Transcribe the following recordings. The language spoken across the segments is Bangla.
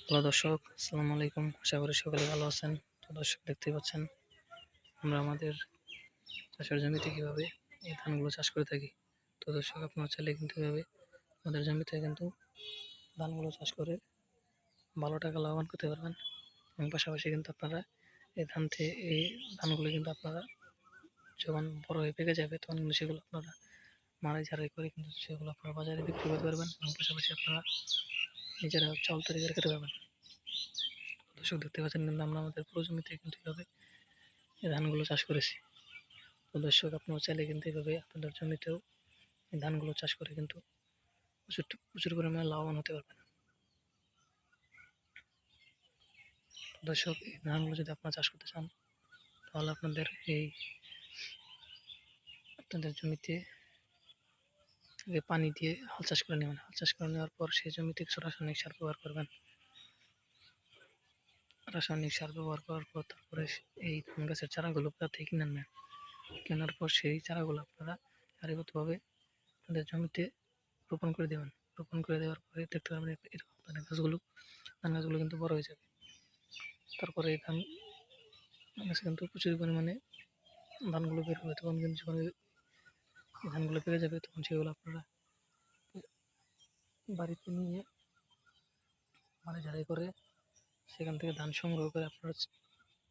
হ্যালো দর্শক, আসসালামু আলাইকুম। আশা করি সকলে ভালো আছেন। তো দর্শক, দেখতেই পাচ্ছেন আমরা আমাদের চাষের জমিতে কীভাবে এই ধানগুলো চাষ করে থাকি। তো দর্শক, আপনারা চাইলে কিন্তু এভাবে আমাদের জমিতে কিন্তু ধানগুলো চাষ করে ভালো টাকা লাভবান করতে পারবেন। এবং পাশাপাশি কিন্তু আপনারা এই ধানগুলো কিন্তু আপনারা যখন বড় হয়ে পেকে যাবে তখন কিন্তু সেগুলো আপনারা মাড়াই ঝাড়াই করে কিন্তু সেগুলো আপনারা বাজারে বিক্রি করতে পারবেন এবং পাশাপাশি আপনারা নিজেরা চাউল তৈরি করে খেতে পারবেন। দর্শক, দেখতে পাচ্ছেন কিন্তু আমরা আমাদের পুরো জমিতে কিন্তু এভাবে এই ধানগুলো চাষ করেছি। তো দর্শক, আপনারা চাইলে কিন্তু এভাবে আপনাদের জমিতেও এই ধানগুলো চাষ করে কিন্তু প্রচুর প্রচুর পরিমাণে লাভবান হতে পারবেন। দর্শক, এই ধানগুলো যদি আপনারা চাষ করতে চান তাহলে আপনাদের জমিতে পানি দিয়ে হাল চাষ করে নেবেন। হাল চাষ করে নেওয়ার পর সেই জমিতে কিছু রাসায়নিক সার ব্যবহার করবেন। রাসায়নিক সার ব্যবহার করার পর তারপরে এই ধান গাছের চারাগুলো কোথা থেকে কিনে আনবেন। কেনার পর সেই চারাগুলো আপনারা সারিবদ্ধভাবে আপনাদের জমিতে রোপণ করে দেবেন। রোপণ করে দেওয়ার পরে দেখতে পাবেন এরকম ধান গাছগুলো কিন্তু বড় হয়ে যাবে। তারপরে এই ধান গাছ কিন্তু প্রচুর পরিমাণে ধানগুলো বের হবে। তখন কিন্তু যখন এই ধানগুলো পেকে যাবে তখন সেগুলো আপনারা বাড়িতে নিয়ে মাড়াই ঝাড়াই করে সেখান থেকে ধান সংগ্রহ করে আপনারা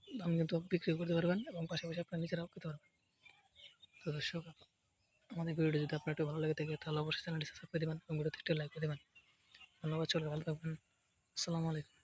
ধান কিন্তু বিক্রি করতে পারবেন এবং পাশাপাশি আপনারা নিজেরাও খেতে পারবেন। তো দর্শক, আমাদের ভিডিওটি যদি আপনার একটু ভালো লাগে থাকে তাহলে অবশ্যই চ্যানেলটি সাবস্ক্রাইব করে দেবেন এবং ভিডিওতে একটু লাইক করে দেবেন। ধন্যবাদ। চলে ভালো থাকবেন। আসসালামু আলাইকুম।